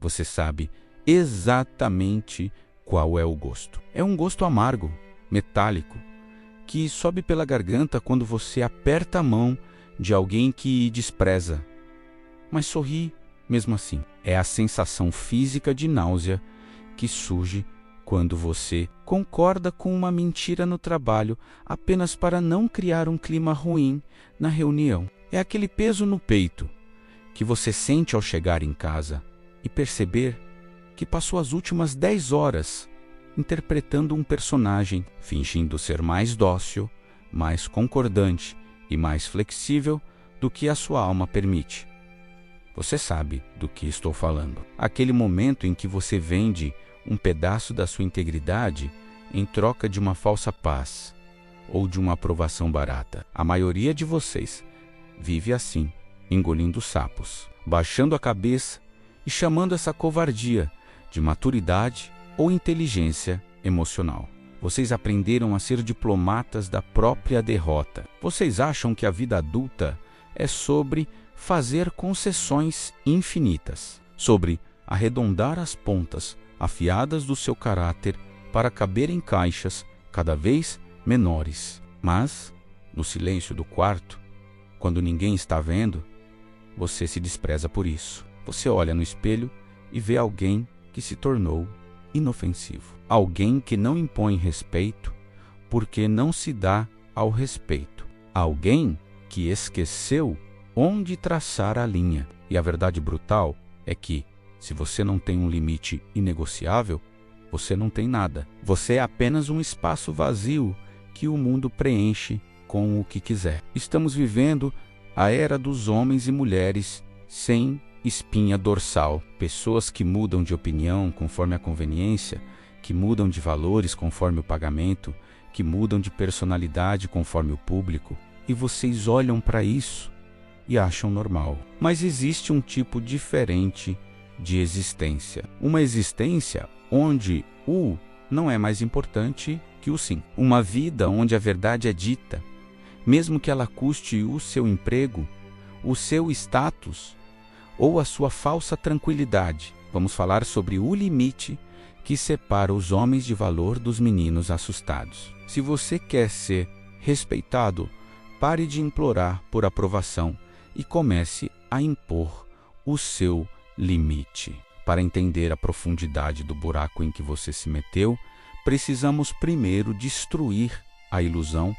Você sabe exatamente qual é o gosto. É um gosto amargo, metálico, que sobe pela garganta quando você aperta a mão de alguém que despreza, mas sorri mesmo assim. É a sensação física de náusea que surge quando você concorda com uma mentira no trabalho apenas para não criar um clima ruim na reunião. É aquele peso no peito que você sente ao chegar em casa e perceber que passou as últimas 10 horas interpretando um personagem, fingindo ser mais dócil, mais concordante e mais flexível do que a sua alma permite. Você sabe do que estou falando. Aquele momento em que você vende um pedaço da sua integridade em troca de uma falsa paz ou de uma aprovação barata. A maioria de vocês vive assim, engolindo sapos, baixando a cabeça e chamando essa covardia de maturidade ou inteligência emocional. Vocês aprenderam a ser diplomatas da própria derrota. Vocês acham que a vida adulta é sobre fazer concessões infinitas, sobre arredondar as pontas afiadas do seu caráter para caber em caixas cada vez menores. Mas, no silêncio do quarto, quando ninguém está vendo, você se despreza por isso. Você olha no espelho e vê alguém que se tornou inofensivo. Alguém que não impõe respeito porque não se dá ao respeito. Alguém que esqueceu onde traçar a linha. E a verdade brutal é que, se você não tem um limite inegociável, você não tem nada. Você é apenas um espaço vazio que o mundo preenche com o que quiser. Estamos vivendo a era dos homens e mulheres sem espinha dorsal. Pessoas que mudam de opinião conforme a conveniência, que mudam de valores conforme o pagamento, que mudam de personalidade conforme o público. E vocês olham para isso e acham normal. Mas existe um tipo diferente de existência. Uma existência onde o não é mais importante que o sim. Uma vida onde a verdade é dita, mesmo que ela custe o seu emprego, o seu status ou a sua falsa tranquilidade. Vamos falar sobre o limite que separa os homens de valor dos meninos assustados. Se você quer ser respeitado, pare de implorar por aprovação e comece a impor o seu limite. Para entender a profundidade do buraco em que você se meteu, precisamos primeiro destruir a ilusão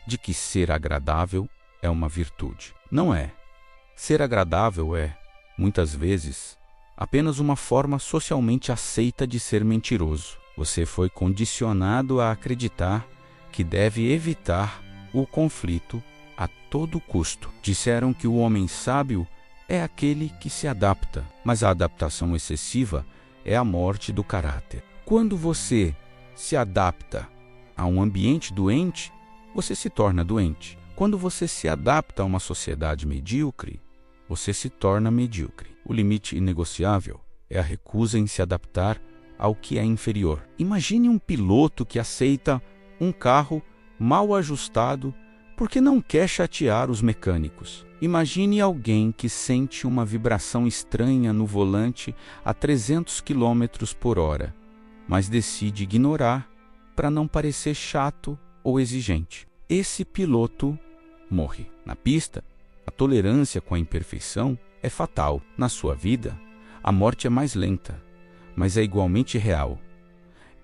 de que ser agradável é uma virtude. Não é. Ser agradável é, muitas vezes, apenas uma forma socialmente aceita de ser mentiroso. Você foi condicionado a acreditar que deve evitar o conflito a todo custo. Disseram que o homem sábio é aquele que se adapta, mas a adaptação excessiva é a morte do caráter. Quando você se adapta a um ambiente doente, você se torna doente. Quando você se adapta a uma sociedade medíocre, você se torna medíocre. O limite inegociável é a recusa em se adaptar ao que é inferior. Imagine um piloto que aceita um carro mal ajustado porque não quer chatear os mecânicos. Imagine alguém que sente uma vibração estranha no volante a 300 km por hora, mas decide ignorar para não parecer chato ou exigente. Esse piloto morre. Na pista, a tolerância com a imperfeição é fatal. Na sua vida, a morte é mais lenta, mas é igualmente real.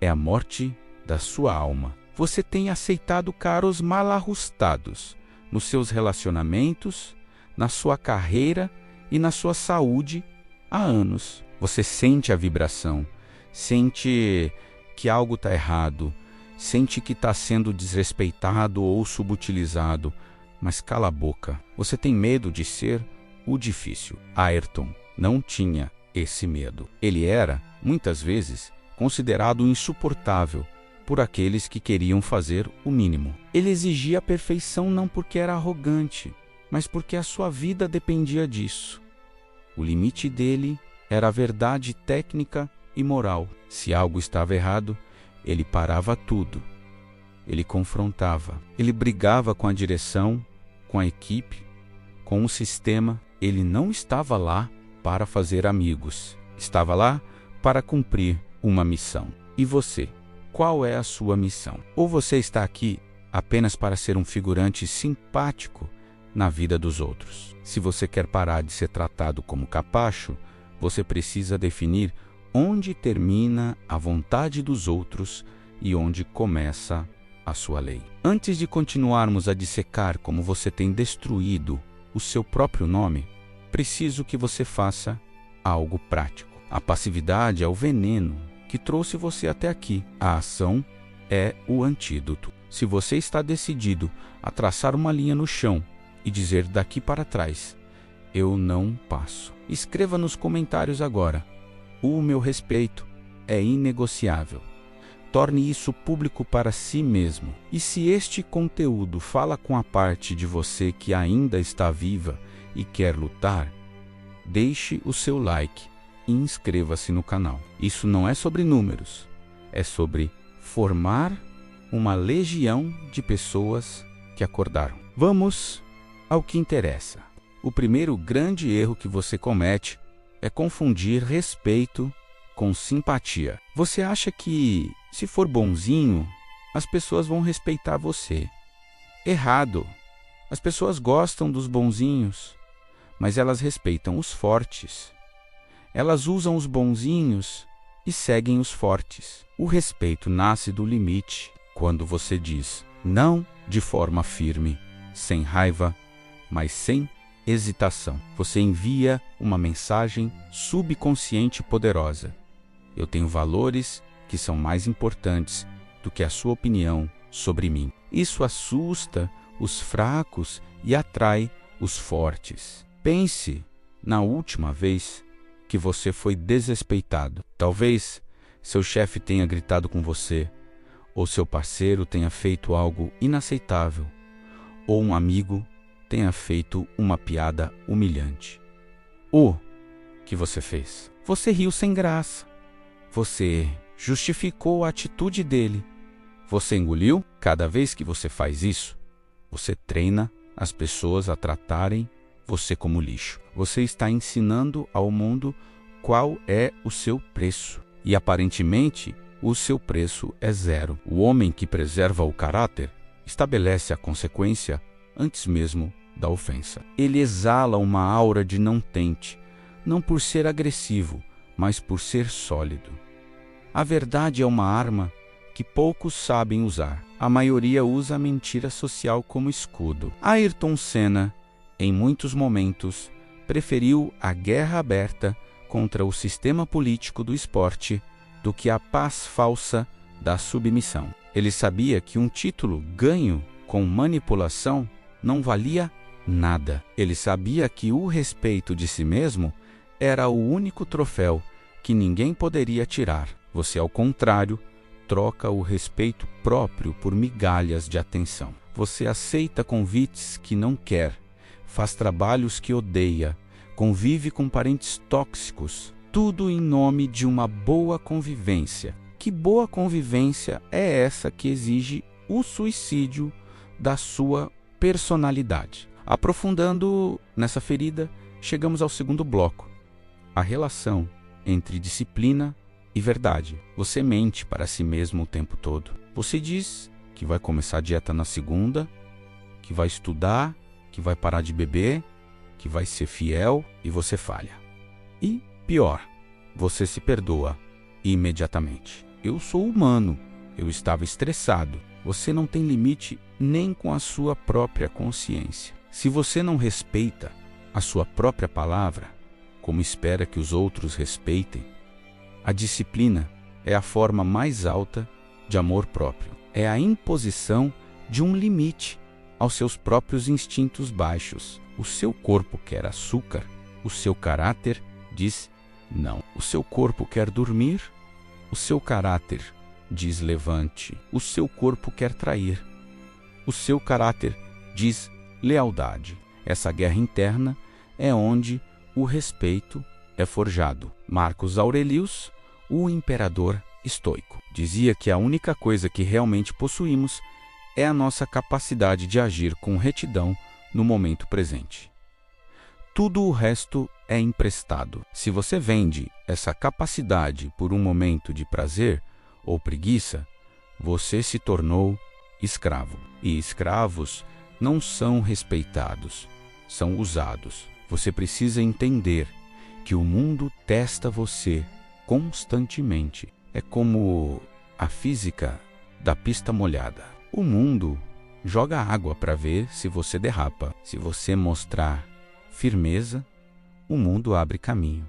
É a morte da sua alma. Você tem aceitado caros mal ajustados nos seus relacionamentos, na sua carreira e na sua saúde há anos. Você sente a vibração, sente que algo está errado, sente que está sendo desrespeitado ou subutilizado, mas cala a boca. Você tem medo de ser o difícil. Ayrton não tinha esse medo. Ele era, muitas vezes, considerado insuportável por aqueles que queriam fazer o mínimo. Ele exigia a perfeição não porque era arrogante, mas porque a sua vida dependia disso. O limite dele era a verdade técnica e moral. Se algo estava errado, ele parava tudo. Ele confrontava. Ele brigava com a direção, com a equipe, com o sistema. Ele não estava lá para fazer amigos. Estava lá para cumprir uma missão. E você? Qual é a sua missão? Ou você está aqui apenas para ser um figurante simpático na vida dos outros? Se você quer parar de ser tratado como capacho, você precisa definir onde termina a vontade dos outros e onde começa a sua lei. Antes de continuarmos a dissecar como você tem destruído o seu próprio nome, preciso que você faça algo prático. A passividade é o veneno que trouxe você até aqui. A ação é o antídoto. Se você está decidido a traçar uma linha no chão e dizer daqui para trás, eu não passo, escreva nos comentários agora: o meu respeito é inegociável. Torne isso público para si mesmo. E se este conteúdo fala com a parte de você que ainda está viva e quer lutar, deixe o seu like e inscreva-se no canal. Isso não é sobre números, é sobre formar uma legião de pessoas que acordaram. Vamos ao que interessa. O primeiro grande erro que você comete é confundir respeito com simpatia. Você acha que, se for bonzinho, as pessoas vão respeitar você. Errado. As pessoas gostam dos bonzinhos, mas elas respeitam os fortes. Elas usam os bonzinhos e seguem os fortes. O respeito nasce do limite, quando você diz não de forma firme, sem raiva, mas sem hesitação. Você envia uma mensagem subconsciente poderosa. Eu tenho valores que são mais importantes do que a sua opinião sobre mim. Isso assusta os fracos e atrai os fortes. Pense na última vez que você foi desrespeitado. Talvez seu chefe tenha gritado com você, ou seu parceiro tenha feito algo inaceitável, ou um amigo tenha feito uma piada humilhante. O que você fez? Você riu sem graça. Você justificou a atitude dele. Você engoliu? Cada vez que você faz isso, você treina as pessoas a tratarem você como lixo. Você está ensinando ao mundo qual é o seu preço. E aparentemente, o seu preço é zero. O homem que preserva o caráter estabelece a consequência antes mesmo da ofensa. Ele exala uma aura de não tente, não por ser agressivo, mas por ser sólido. A verdade é uma arma que poucos sabem usar. A maioria usa a mentira social como escudo. Ayrton Senna, em muitos momentos, preferiu a guerra aberta contra o sistema político do esporte do que a paz falsa da submissão. Ele sabia que um título ganho com manipulação não valia nada. Ele sabia que o respeito de si mesmo era o único troféu que ninguém poderia tirar. Você, ao contrário, troca o respeito próprio por migalhas de atenção. Você aceita convites que não quer, faz trabalhos que odeia, convive com parentes tóxicos, tudo em nome de uma boa convivência. Que boa convivência é essa que exige o suicídio da sua personalidade? Aprofundando nessa ferida, chegamos ao segundo bloco: a relação entre disciplina e verdade. Você mente para si mesmo o tempo todo. Você diz que vai começar a dieta na segunda, que vai estudar, que vai parar de beber, que vai ser fiel, e você falha. E pior, você se perdoa imediatamente. Eu sou humano, eu estava estressado. Você não tem limite nem com a sua própria consciência. Se você não respeita a sua própria palavra, como espera que os outros respeitem, a disciplina é a forma mais alta de amor próprio. É a imposição de um limite aos seus próprios instintos baixos. O seu corpo quer açúcar, o seu caráter diz não. O seu corpo quer dormir, o seu caráter diz levante. O seu corpo quer trair, o seu caráter diz lealdade. Essa guerra interna é onde o respeito é forjado. Marcos Aurelius, o imperador estoico, dizia que a única coisa que realmente possuímos é a nossa capacidade de agir com retidão no momento presente. tudo o resto é emprestado. Se você vende essa capacidade por um momento de prazer ou preguiça, você se tornou escravo. E escravos não são respeitados, são usados. Você precisa entender que o mundo testa você constantemente. É como a física da pista molhada. O mundo joga água para ver se você derrapa. Se você mostrar firmeza, o mundo abre caminho.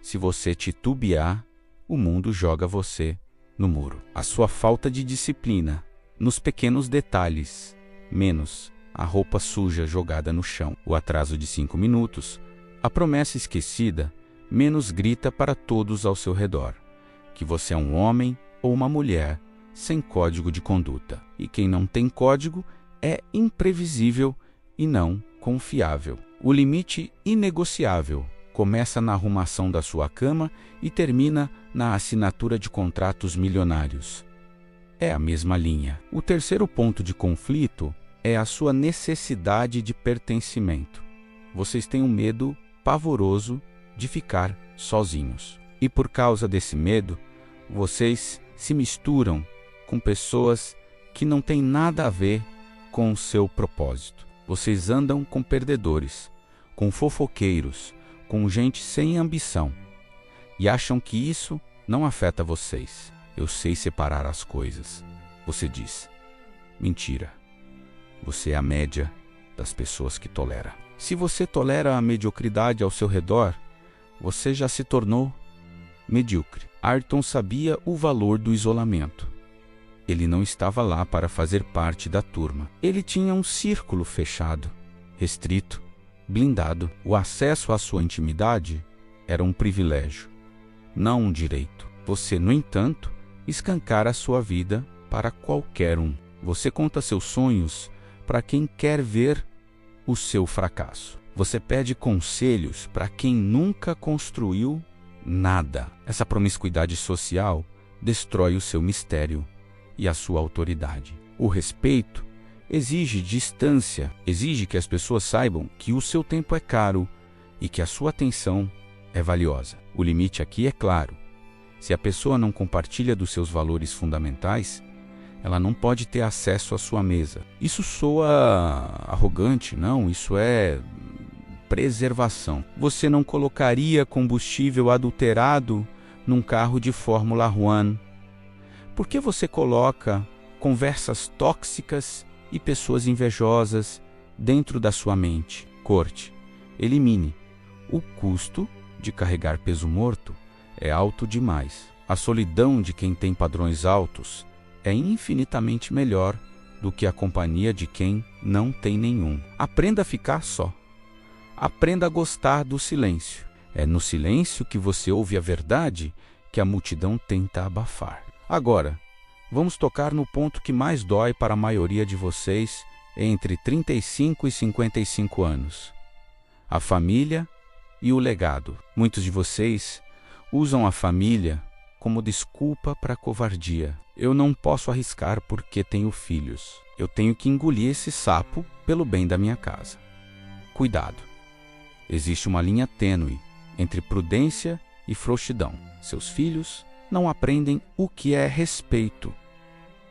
Se você titubear, o mundo joga você no muro. A sua falta de disciplina nos pequenos detalhes, menos a roupa suja jogada no chão, o atraso de 5 minutos, a promessa esquecida, menos grita para todos ao seu redor que você é um homem ou uma mulher sem código de conduta. E quem não tem código é imprevisível e não confiável. O limite inegociável começa na arrumação da sua cama e termina na assinatura de contratos milionários. É a mesma linha. O terceiro ponto de conflito é a sua necessidade de pertencimento. Vocês têm um medo pavoroso de ficar sozinhos. E por causa desse medo, vocês se misturam com pessoas que não têm nada a ver com o seu propósito. Vocês andam com perdedores, com fofoqueiros, com gente sem ambição. E acham que isso não afeta vocês. Eu sei separar as coisas. Você diz. Mentira. Você é a média das pessoas que tolera. Se você tolera a mediocridade ao seu redor, você já se tornou medíocre. Ayrton sabia o valor do isolamento. Ele não estava lá para fazer parte da turma. Ele tinha um círculo fechado, restrito, blindado. O acesso à sua intimidade era um privilégio, não um direito. Você, no entanto, escancara a sua vida para qualquer um. Você conta seus sonhos para quem quer ver o seu fracasso. Você pede conselhos para quem nunca construiu nada. Essa promiscuidade social destrói o seu mistério e a sua autoridade. O respeito exige distância, exige que as pessoas saibam que o seu tempo é caro e que a sua atenção é valiosa. O limite aqui é claro. Se a pessoa não compartilha dos seus valores fundamentais, ela não pode ter acesso à sua mesa. Isso soa arrogante, não, isso é preservação. Você não colocaria combustível adulterado num carro de Fórmula 1. Por que você coloca conversas tóxicas e pessoas invejosas dentro da sua mente? Corte. Elimine. O custo de carregar peso morto é alto demais. A solidão de quem tem padrões altos é infinitamente melhor do que a companhia de quem não tem nenhum. Aprenda a ficar só. Aprenda a gostar do silêncio. É no silêncio que você ouve a verdade que a multidão tenta abafar. Agora, vamos tocar no ponto que mais dói para a maioria de vocês entre 35 e 55 anos. A família e o legado. Muitos de vocês usam a família como desculpa para a covardia. Eu não posso arriscar porque tenho filhos. Eu tenho que engolir esse sapo pelo bem da minha casa. Cuidado. Existe uma linha tênue entre prudência e frouxidão. Seus filhos não aprendem o que é respeito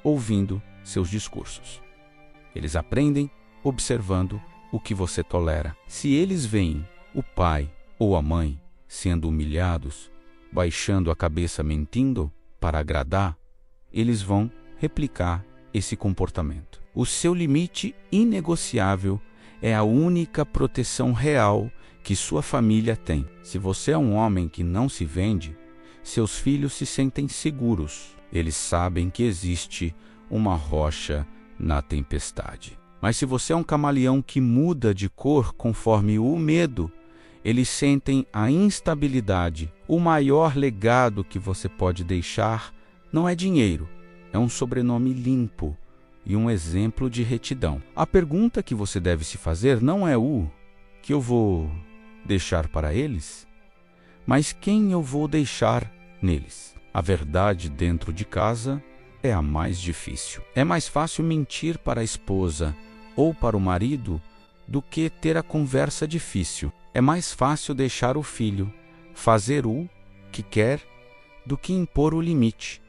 ouvindo seus discursos. Eles aprendem observando o que você tolera. Se eles veem o pai ou a mãe sendo humilhados, baixando a cabeça mentindo para agradar, eles vão replicar esse comportamento. O seu limite inegociável é a única proteção real que sua família tem. Se você é um homem que não se vende, seus filhos se sentem seguros. Eles sabem que existe uma rocha na tempestade. Mas se você é um camaleão que muda de cor conforme o medo, eles sentem a instabilidade. O maior legado que você pode deixar não é dinheiro, é um sobrenome limpo e um exemplo de retidão. A pergunta que você deve se fazer não é o que eu vou deixar para eles, mas quem eu vou deixar neles. A verdade dentro de casa é a mais difícil. É mais fácil mentir para a esposa ou para o marido do que ter a conversa difícil. É mais fácil deixar o filho fazer o que quer do que impor o limite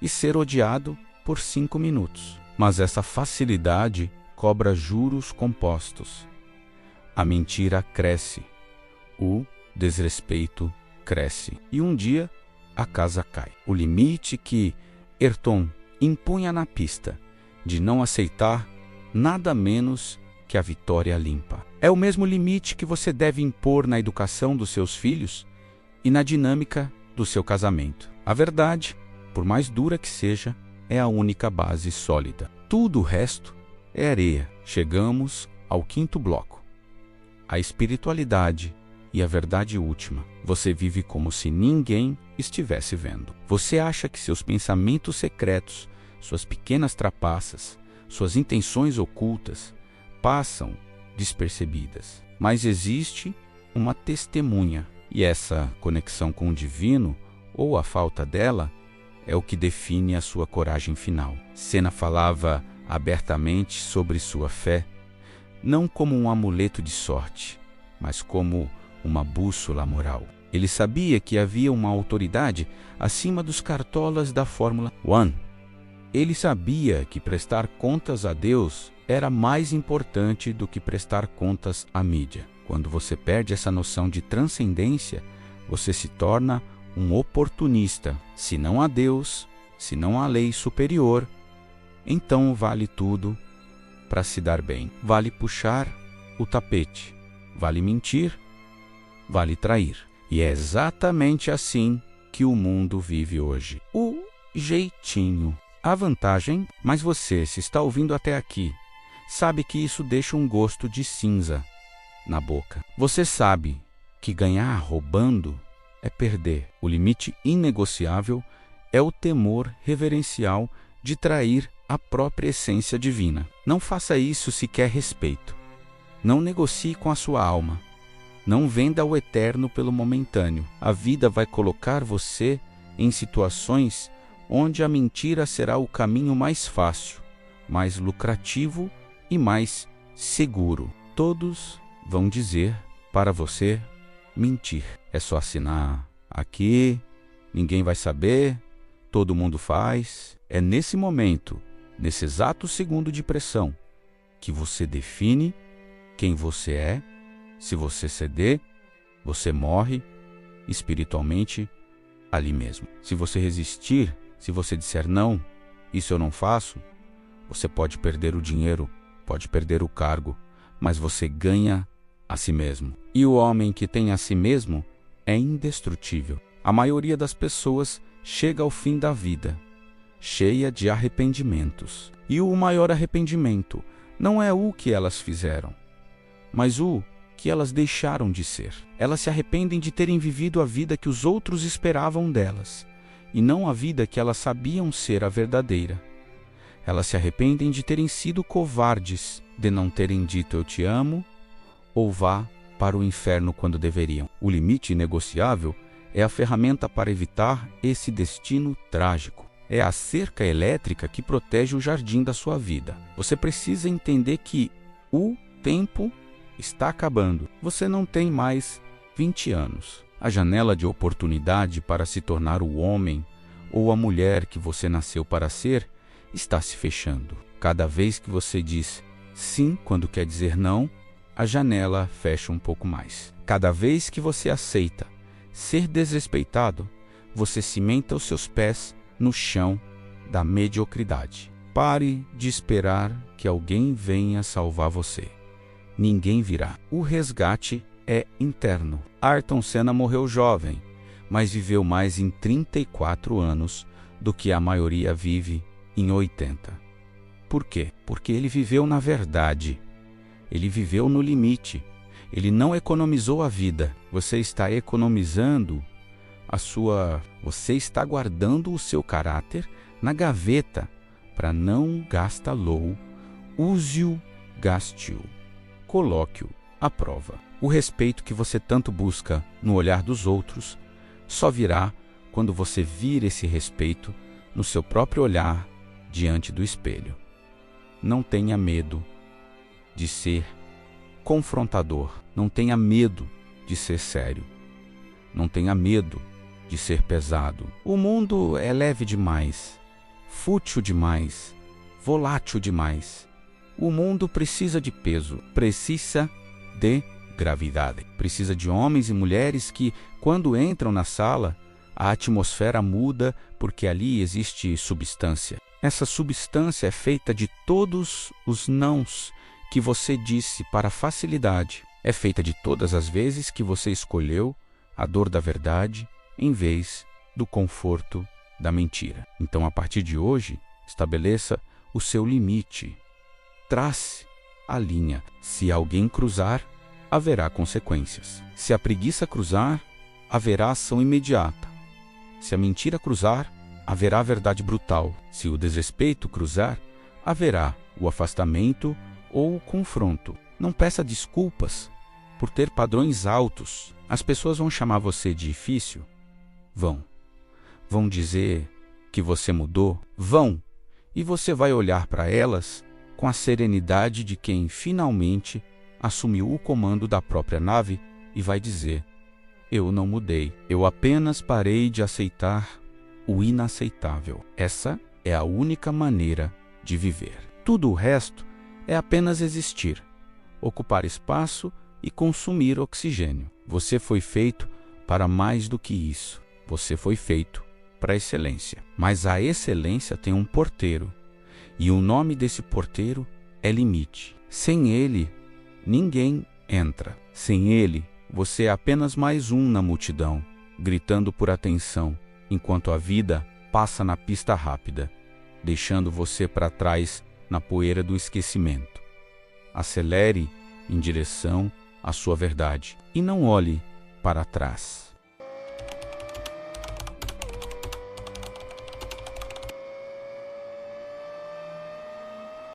e ser odiado por 5 minutos. Mas essa facilidade cobra juros compostos. A mentira cresce, o desrespeito cresce e um dia a casa cai. O limite que Ayrton impunha na pista de não aceitar nada menos que a vitória limpa. É o mesmo limite que você deve impor na educação dos seus filhos e na dinâmica do seu casamento. A verdade, por mais dura que seja, é a única base sólida. Tudo o resto é areia. Chegamos ao 5º bloco. A espiritualidade e a verdade última. Você vive como se ninguém estivesse vendo. Você acha que seus pensamentos secretos, suas pequenas trapaças, suas intenções ocultas passam despercebidas. Mas existe uma testemunha, e essa conexão com o divino, ou a falta dela, é o que define a sua coragem final. Senna falava abertamente sobre sua fé, não como um amuleto de sorte, mas como uma bússola moral. Ele sabia que havia uma autoridade acima dos cartolas da Fórmula 1. Ele sabia que prestar contas a Deus era mais importante do que prestar contas à mídia. Quando você perde essa noção de transcendência, você se torna um oportunista. Se não há Deus, se não há lei superior, então vale tudo para se dar bem. Vale puxar o tapete, vale mentir, vale trair. E é exatamente assim que o mundo vive hoje. O jeitinho. A vantagem, mas você, se está ouvindo até aqui, sabe que isso deixa um gosto de cinza na boca. Você sabe que ganhar roubando é perder. O limite inegociável é o temor reverencial de trair a própria essência divina. Não faça isso se quer respeito. Não negocie com a sua alma. Não venda o eterno pelo momentâneo. A vida vai colocar você em situações onde a mentira será o caminho mais fácil, mais lucrativo e mais seguro. Todos vão dizer para você mentir. É só assinar aqui, ninguém vai saber, todo mundo faz. É nesse momento, nesse exato segundo de pressão, que você define quem você é. Se você ceder, você morre espiritualmente ali mesmo. Se você resistir, se você disser não, isso eu não faço, você pode perder o dinheiro, pode perder o cargo, mas você ganha a si mesmo. E o homem que tem a si mesmo é indestrutível. A maioria das pessoas chega ao fim da vida, cheia de arrependimentos. E o maior arrependimento não é o que elas fizeram, mas o que elas deixaram de ser. Elas se arrependem de terem vivido a vida que os outros esperavam delas, e não a vida que elas sabiam ser a verdadeira. Elas se arrependem de terem sido covardes, de não terem dito eu te amo, ou vá para o inferno quando deveriam. O limite inegociável é a ferramenta para evitar esse destino trágico. É a cerca elétrica que protege o jardim da sua vida. Você precisa entender que o tempo está acabando. Você não tem mais 20 anos. A janela de oportunidade para se tornar o homem ou a mulher que você nasceu para ser está se fechando. Cada vez que você diz sim quando quer dizer não, a janela fecha um pouco mais. Cada vez que você aceita ser desrespeitado, você cimenta os seus pés no chão da mediocridade. Pare de esperar que alguém venha salvar você. Ninguém virá. O resgate é interno. Ayrton Senna morreu jovem, mas viveu mais em 34 anos do que a maioria vive em 80. Por quê? Porque ele viveu na verdade. Ele viveu no limite. Ele não economizou a vida. Você está economizando Você está guardando o seu caráter na gaveta para não gastá-lo. Use-o, gaste-o. Coloque-o à prova. O respeito que você tanto busca no olhar dos outros só virá quando você vir esse respeito no seu próprio olhar diante do espelho. Não tenha medo de ser confrontador. Não tenha medo de ser sério. Não tenha medo de ser pesado. O mundo é leve demais, fútil demais, volátil demais. O mundo precisa de peso, precisa de gravidade. Precisa de homens e mulheres que, quando entram na sala, a atmosfera muda porque ali existe substância. Essa substância é feita de todos os nãos que você disse para facilidade. É feita de todas as vezes que você escolheu a dor da verdade em vez do conforto da mentira. Então, a partir de hoje, estabeleça o seu limite. Trace a linha. Se alguém cruzar, haverá consequências. Se a preguiça cruzar, haverá ação imediata. Se a mentira cruzar, haverá verdade brutal. Se o desrespeito cruzar, haverá o afastamento ou o confronto. Não peça desculpas por ter padrões altos. As pessoas vão chamar você de difícil? Vão. Vão dizer que você mudou? Vão. E você vai olhar para elas com a serenidade de quem finalmente assumiu o comando da própria nave e vai dizer: eu não mudei, eu apenas parei de aceitar o inaceitável. Essa é a única maneira de viver. Tudo o resto é apenas existir, ocupar espaço e consumir oxigênio. Você foi feito para mais do que isso. Você foi feito para a excelência. Mas a excelência tem um porteiro, e o nome desse porteiro é limite. Sem ele, ninguém entra. Sem ele, você é apenas mais um na multidão, gritando por atenção, enquanto a vida passa na pista rápida, deixando você para trás na poeira do esquecimento. Acelere em direção à sua verdade e não olhe para trás.